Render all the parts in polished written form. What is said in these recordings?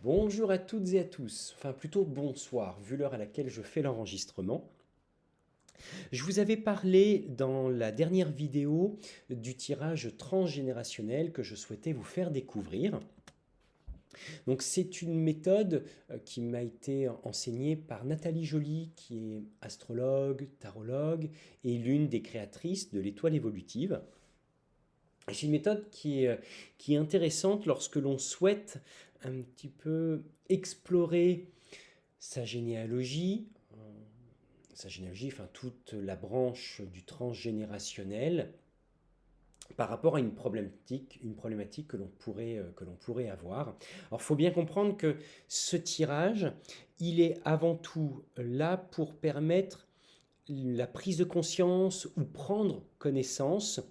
Bonjour à toutes et à tous, enfin plutôt bonsoir, vu l'heure à laquelle je fais l'enregistrement. Je vous avais parlé dans la dernière vidéo du tirage transgénérationnel que je souhaitais vous faire découvrir. Donc c'est une méthode qui m'a été enseignée par Nathalie Joly, qui est astrologue, tarologue et l'une des créatrices de l'étoile évolutive. C'est une méthode qui est intéressante lorsque l'on souhaite un petit peu explorer sa généalogie, enfin toute la branche du transgénérationnel par rapport à une problématique que l'on pourrait avoir. Alors il faut bien comprendre que ce tirage, il est avant tout là pour permettre la prise de conscience ou prendre connaissance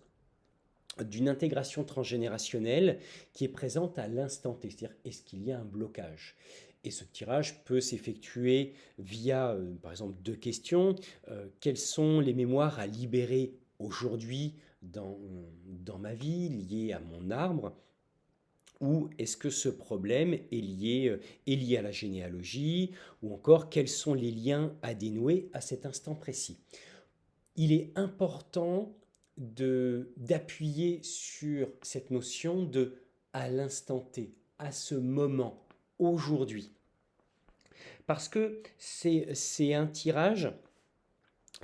d'une intégration transgénérationnelle qui est présente à l'instant T, c'est-à-dire est-ce qu'il y a un blocage. Et ce tirage peut s'effectuer via, par exemple, deux questions. Quelles sont les mémoires à libérer aujourd'hui dans ma vie, liées à mon arbre? Ou est-ce que ce problème est lié à la généalogie? Ou encore, quels sont les liens à dénouer à cet instant précis? Il est important d'appuyer sur cette notion de à l'instant T, à ce moment, aujourd'hui. Parce que c'est un tirage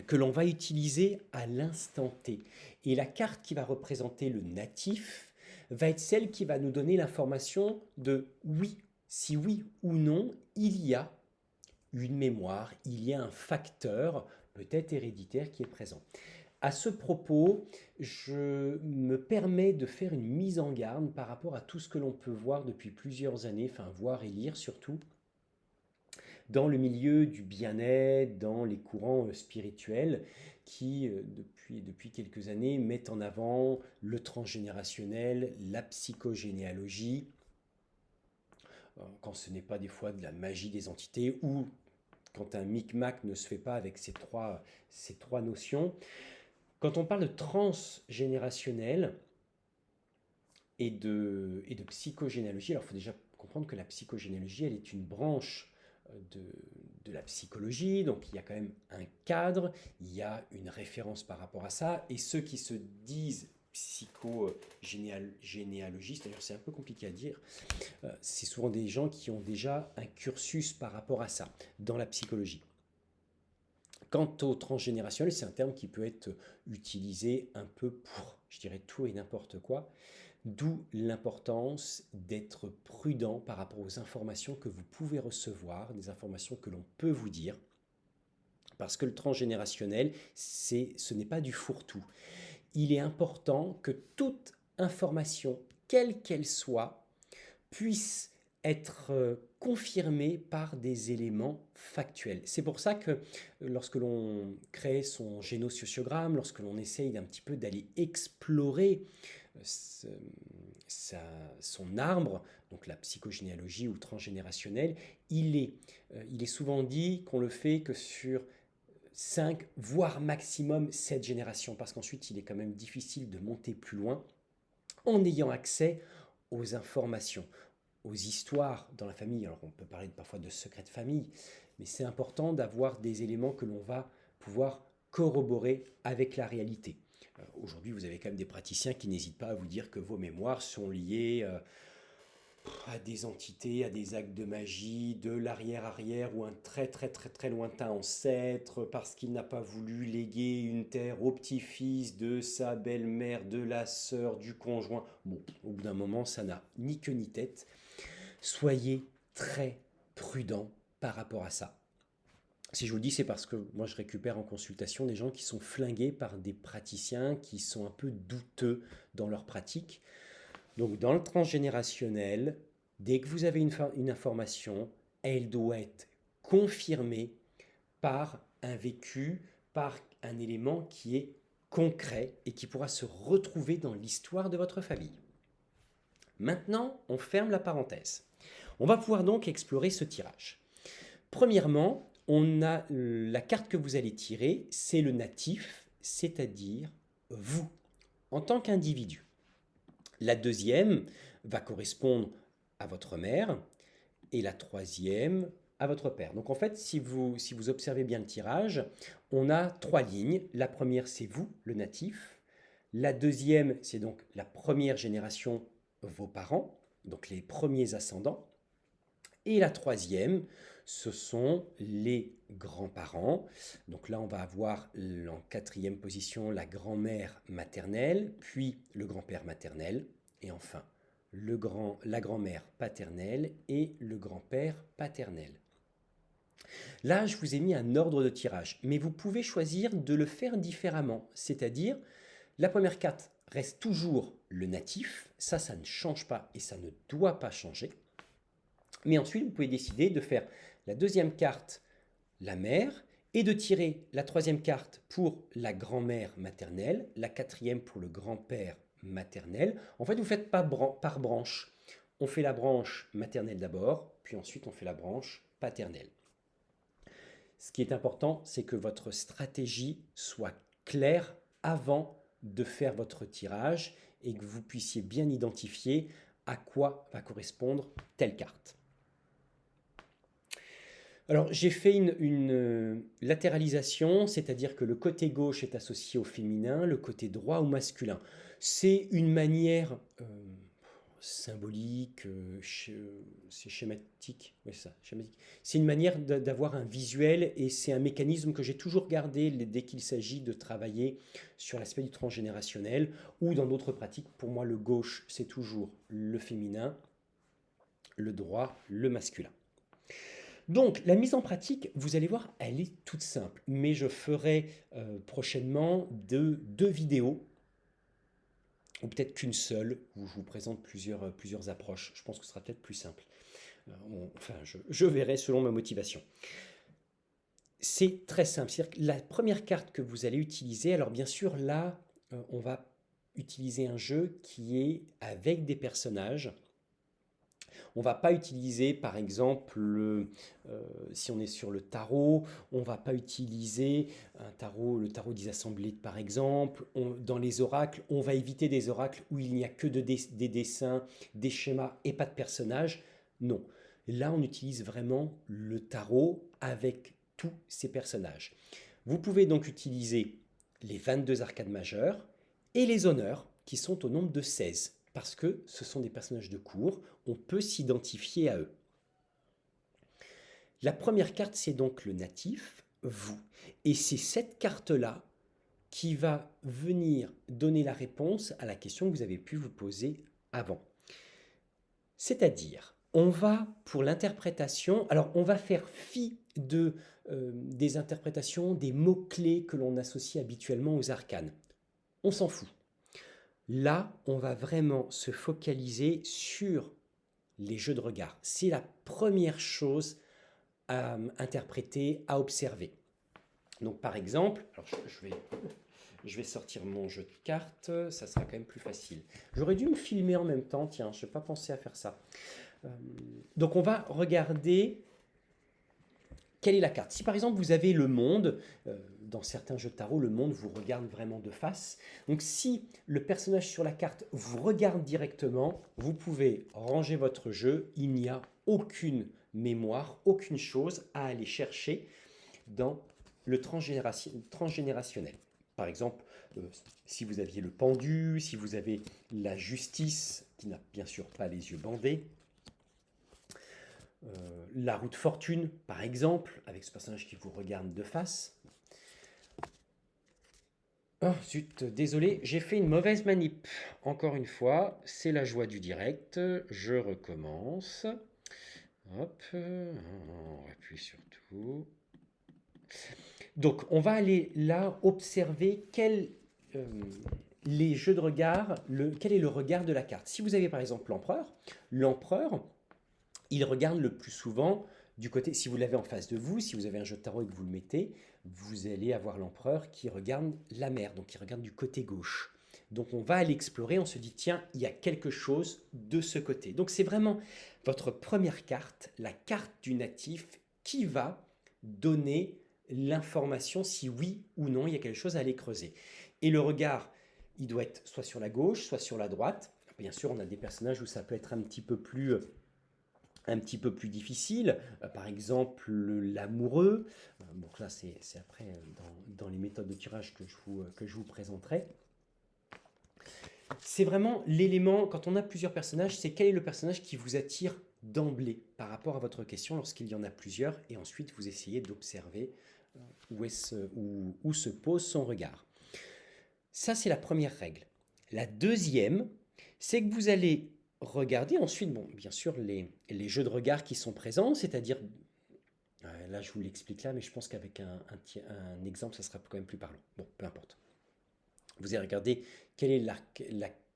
que l'on va utiliser à l'instant T. Et la carte qui va représenter le natif va être celle qui va nous donner l'information de oui, si oui ou non, il y a une mémoire, il y a un facteur, peut-être héréditaire, qui est présent. À ce propos, je me permets de faire une mise en garde par rapport à tout ce que l'on peut voir depuis plusieurs années, enfin voir et lire surtout, dans le milieu du bien-être, dans les courants spirituels qui, depuis quelques années, mettent en avant le transgénérationnel, la psychogénéalogie, quand ce n'est pas des fois de la magie des entités ou quand un micmac ne se fait pas avec ces trois notions. Quand on parle de transgénérationnel et de psychogénéalogie, alors il faut déjà comprendre que la psychogénéalogie, elle est une branche de, de la psychologie, donc il y a quand même un cadre, il y a une référence par rapport à ça, et ceux qui se disent psychogénéalogistes, d'ailleurs c'est un peu compliqué à dire, c'est souvent des gens qui ont déjà un cursus par rapport à ça dans la psychologie. Quant au transgénérationnel, c'est un terme qui peut être utilisé un peu pour, je dirais, tout et n'importe quoi, d'où l'importance d'être prudent par rapport aux informations que vous pouvez recevoir, des informations que l'on peut vous dire, parce que le transgénérationnel, ce n'est pas du fourre-tout. Il est important que toute information, quelle qu'elle soit, puisse être confirmée par des éléments factuels. C'est pour ça que lorsque l'on crée son génosociogramme, lorsque l'on essaye d'un petit peu d'aller explorer ce- son arbre, donc la psychogénéalogie ou transgénérationnelle, il est souvent dit qu'on le fait que sur 5, voire maximum 7 générations, parce qu'ensuite il est quand même difficile de monter plus loin en ayant accès aux informations, aux histoires dans la famille. Alors on peut parler parfois de secrets de famille, mais c'est important d'avoir des éléments que l'on va pouvoir corroborer avec la réalité. Aujourd'hui, vous avez quand même des praticiens qui n'hésitent pas à vous dire que vos mémoires sont liées à des entités, à des actes de magie, de l'arrière-arrière ou un très très très très lointain ancêtre, parce qu'il n'a pas voulu léguer une terre au petit-fils de sa belle-mère, de la sœur, du conjoint. Bon, au bout d'un moment, ça n'a ni queue ni tête. Soyez très prudent par rapport à ça. Si je vous le dis, c'est parce que moi je récupère en consultation des gens qui sont flingués par des praticiens qui sont un peu douteux dans leur pratique. Donc dans le transgénérationnel, dès que vous avez une information, elle doit être confirmée par un vécu, par un élément qui est concret et qui pourra se retrouver dans l'histoire de votre famille. Maintenant, on ferme la parenthèse. On va pouvoir donc explorer ce tirage. Premièrement, on a la carte que vous allez tirer, c'est le natif, c'est-à-dire vous, en tant qu'individu. La deuxième va correspondre à votre mère et la troisième à votre père. Donc en fait, si vous observez bien le tirage, on a trois lignes. La première, c'est vous, le natif. La deuxième, c'est donc la première génération, vos parents, donc les premiers ascendants. Et la troisième, ce sont les grands-parents. Donc là, on va avoir en quatrième position la grand-mère maternelle, puis le grand-père maternel, et enfin la grand-mère paternelle et le grand-père paternel. Là, je vous ai mis un ordre de tirage, mais vous pouvez choisir de le faire différemment, c'est-à-dire la première carte reste toujours le natif, ça ne change pas et ça ne doit pas changer. Mais ensuite, vous pouvez décider de faire la deuxième carte, la mère, et de tirer la troisième carte pour la grand-mère maternelle, la quatrième pour le grand-père maternel. En fait, vous faites pas par branche. On fait la branche maternelle d'abord, puis ensuite on fait la branche paternelle. Ce qui est important, c'est que votre stratégie soit claire avant de faire votre tirage et que vous puissiez bien identifier à quoi va correspondre telle carte. Alors, j'ai fait une latéralisation, c'est-à-dire que le côté gauche est associé au féminin, le côté droit au masculin. C'est une manière symbolique, c'est schématique, oui, c'est ça, schématique. C'est une manière d'avoir un visuel et c'est un mécanisme que j'ai toujours gardé dès qu'il s'agit de travailler sur l'aspect du transgénérationnel ou dans d'autres pratiques. Pour moi, le gauche, c'est toujours le féminin, le droit, le masculin. Donc, la mise en pratique, vous allez voir, elle est toute simple, mais je ferai prochainement deux vidéos, ou peut-être qu'une seule, où je vous présente plusieurs approches. Je pense que ce sera peut-être plus simple. Je verrai selon ma motivation. C'est très simple. C'est-à-dire que la première carte que vous allez utiliser, alors bien sûr, là, on va utiliser un jeu qui est avec des personnages. On ne va pas utiliser, par exemple, si on est sur le tarot, on ne va pas utiliser le tarot des assemblées, par exemple. Dans les oracles, on va éviter des oracles où il n'y a que des dessins, des schémas et pas de personnages. Non. Là, on utilise vraiment le tarot avec tous ces personnages. Vous pouvez donc utiliser les 22 arcades majeures et les honneurs qui sont au nombre de 16 parce que ce sont des personnages de cour, on peut s'identifier à eux. La première carte, c'est donc le natif, vous. Et c'est cette carte-là qui va venir donner la réponse à la question que vous avez pu vous poser avant. C'est-à-dire, on va, pour l'interprétation, alors on va faire fi des interprétations, des mots-clés que l'on associe habituellement aux arcanes. On s'en fout. Là, on va vraiment se focaliser sur les jeux de regard. C'est la première chose à interpréter, à observer. Donc par exemple, alors je vais sortir mon jeu de cartes, ça sera quand même plus facile. J'aurais dû me filmer en même temps, tiens, je n'ai pas pensé à faire ça. Donc on va regarder quelle est la carte. Si par exemple vous avez le monde, dans certains jeux de tarot, le monde vous regarde vraiment de face. Donc si le personnage sur la carte vous regarde directement, vous pouvez ranger votre jeu. Il n'y a aucune mémoire, aucune chose à aller chercher dans le transgénérationnel. Par exemple, si vous aviez le pendu, si vous avez la justice, qui n'a bien sûr pas les yeux bandés, la roue de fortune, par exemple, avec ce personnage qui vous regarde de face. Oh, zut, désolé, j'ai fait une mauvaise manip. Encore une fois, c'est la joie du direct. Je recommence. Hop, on appuie sur tout. Donc, on va aller là observer les jeux de regard, quel est le regard de la carte. Si vous avez par exemple l'empereur, il regarde le plus souvent du côté, si vous l'avez en face de vous, si vous avez un jeu de tarot et que vous le mettez, vous allez avoir l'empereur qui regarde la mer, donc qui regarde du côté gauche. Donc on va aller explorer, on se dit tiens, il y a quelque chose de ce côté. Donc c'est vraiment votre première carte, la carte du natif, qui va donner l'information si oui ou non il y a quelque chose à aller creuser. Et le regard, il doit être soit sur la gauche, soit sur la droite. Bien sûr, on a des personnages où ça peut être un petit peu plus un petit peu plus difficiles, par exemple l'amoureux. Donc là, c'est après dans les méthodes de tirage que je vous présenterai. C'est vraiment l'élément, quand on a plusieurs personnages, c'est quel est le personnage qui vous attire d'emblée par rapport à votre question lorsqu'il y en a plusieurs, et ensuite vous essayez d'observer où se pose son regard. Ça, c'est la première règle. La deuxième, c'est que vous allez regarder ensuite, bon, bien sûr, les jeux de regard qui sont présents, c'est-à-dire, là je vous l'explique là, mais je pense qu'avec un exemple, ça sera quand même plus parlant. Bon, peu importe. Vous allez regarder quel est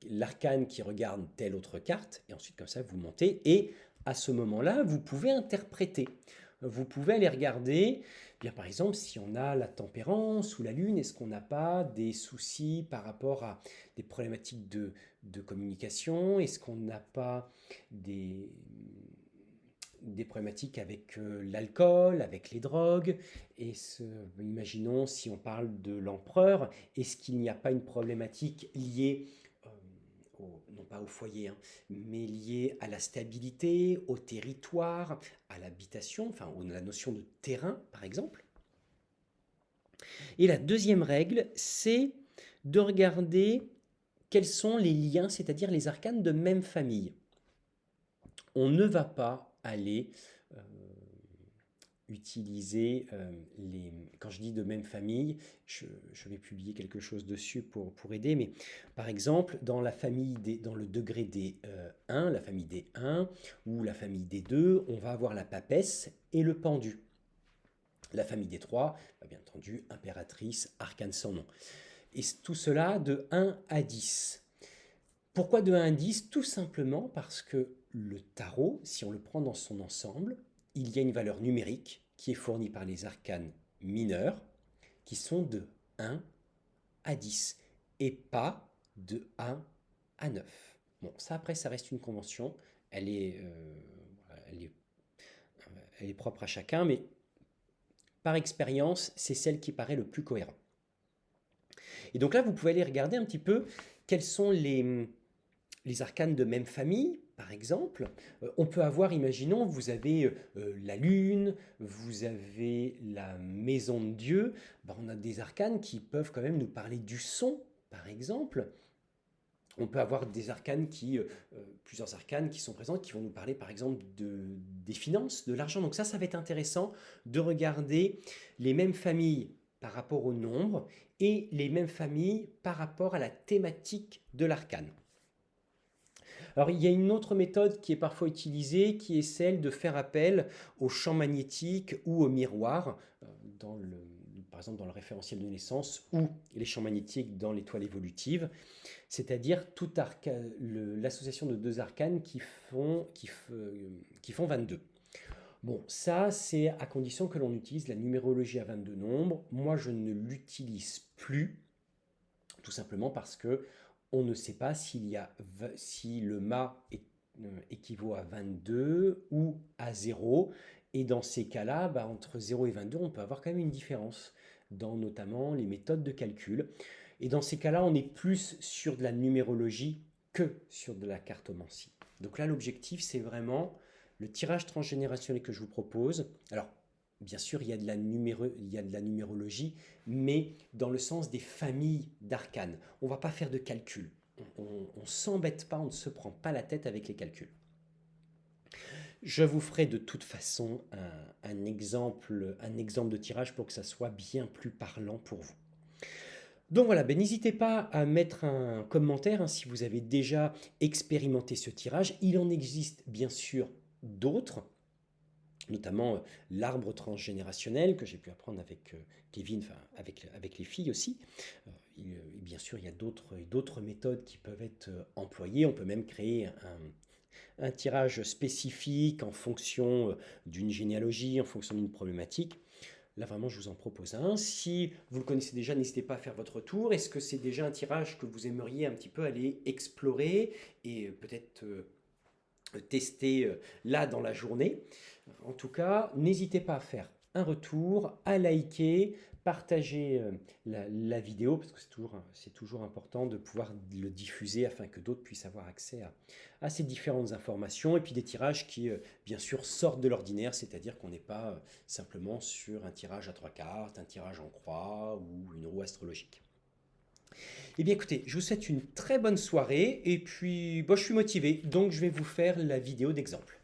l'arcane qui regarde telle autre carte, et ensuite comme ça vous montez, et à ce moment-là, vous pouvez interpréter. Vous pouvez aller regarder, bien par exemple, si on a la tempérance ou la lune, est-ce qu'on n'a pas des soucis par rapport à des problématiques de communication? Est-ce qu'on n'a pas des problématiques avec l'alcool, avec les drogues? Imaginons si on parle de l'empereur, est-ce qu'il n'y a pas une problématique liée, non pas au foyer, hein, mais liée à la stabilité, au territoire, à l'habitation, enfin à la notion de terrain par exemple? Et la deuxième règle, c'est de regarder quels sont les liens, c'est-à-dire les arcanes de même famille. On ne va pas aller utiliser quand je dis de même famille, je vais publier quelque chose dessus pour aider, mais par exemple, dans le degré des 1, la famille des 1 ou la famille des 2, on va avoir la papesse et le pendu. La famille des 3, bien entendu, impératrice, arcane sans nom. Et tout cela de 1 à 10. Pourquoi de 1 à 10? Tout simplement parce que le tarot, si on le prend dans son ensemble, il y a une valeur numérique qui est fournie par les arcanes mineurs, qui sont de 1 à 10, et pas de 1 à 9. Bon, ça après, ça reste une convention, elle est propre à chacun, mais par expérience, c'est celle qui paraît le plus cohérent. Et donc là, vous pouvez aller regarder un petit peu quels sont les arcanes de même famille, par exemple. On peut avoir, imaginons, vous avez la lune, vous avez la maison de Dieu. Ben, on a des arcanes qui peuvent quand même nous parler du son, par exemple. On peut avoir des arcanes plusieurs arcanes qui sont présentes, qui vont nous parler par exemple des finances, de l'argent. Donc ça va être intéressant de regarder les mêmes familles par rapport au nombre et les mêmes familles par rapport à la thématique de l'arcane. Alors il y a une autre méthode qui est parfois utilisée, qui est celle de faire appel au champ magnétique ou au miroir, par exemple dans le référentiel de naissance, ou les champs magnétiques dans l'étoile évolutive, c'est-à-dire l'association de deux arcanes qui font 22. Bon, ça c'est à condition que l'on utilise la numérologie à 22 nombres. Moi je ne l'utilise plus, tout simplement parce que on ne sait pas si le mât équivaut à 22 ou à 0. Et dans ces cas-là, entre 0 et 22, on peut avoir quand même une différence dans notamment les méthodes de calcul. Et dans ces cas-là, on est plus sur de la numérologie que sur de la cartomancie. Donc là, l'objectif, c'est vraiment le tirage transgénérationnel que je vous propose. Alors, bien sûr, il y a de la numérologie, mais dans le sens des familles d'arcanes. On ne va pas faire de calcul. On ne s'embête pas, on ne se prend pas la tête avec les calculs. Je vous ferai de toute façon un exemple de tirage pour que ça soit bien plus parlant pour vous. Donc voilà, n'hésitez pas à mettre un commentaire si vous avez déjà expérimenté ce tirage. Il en existe bien sûr d'autres, notamment l'arbre transgénérationnel que j'ai pu apprendre avec Kevin, avec les filles aussi. Bien sûr, il y a d'autres méthodes qui peuvent être employées. On peut même créer un tirage spécifique en fonction d'une généalogie, en fonction d'une problématique. Là, vraiment, je vous en propose un. Si vous le connaissez déjà, n'hésitez pas à faire votre tour. Est-ce que c'est déjà un tirage que vous aimeriez un petit peu aller explorer et peut-être tester là dans la journée? En tout cas, n'hésitez pas à faire un retour, à liker, partager la vidéo, parce que c'est toujours important de pouvoir le diffuser afin que d'autres puissent avoir accès à ces différentes informations, et puis des tirages qui, bien sûr, sortent de l'ordinaire, c'est-à-dire qu'on n'est pas simplement sur un tirage à 3 cartes, un tirage en croix ou une roue astrologique. Eh bien écoutez, je vous souhaite une très bonne soirée, et puis bon, je suis motivé, donc je vais vous faire la vidéo d'exemple.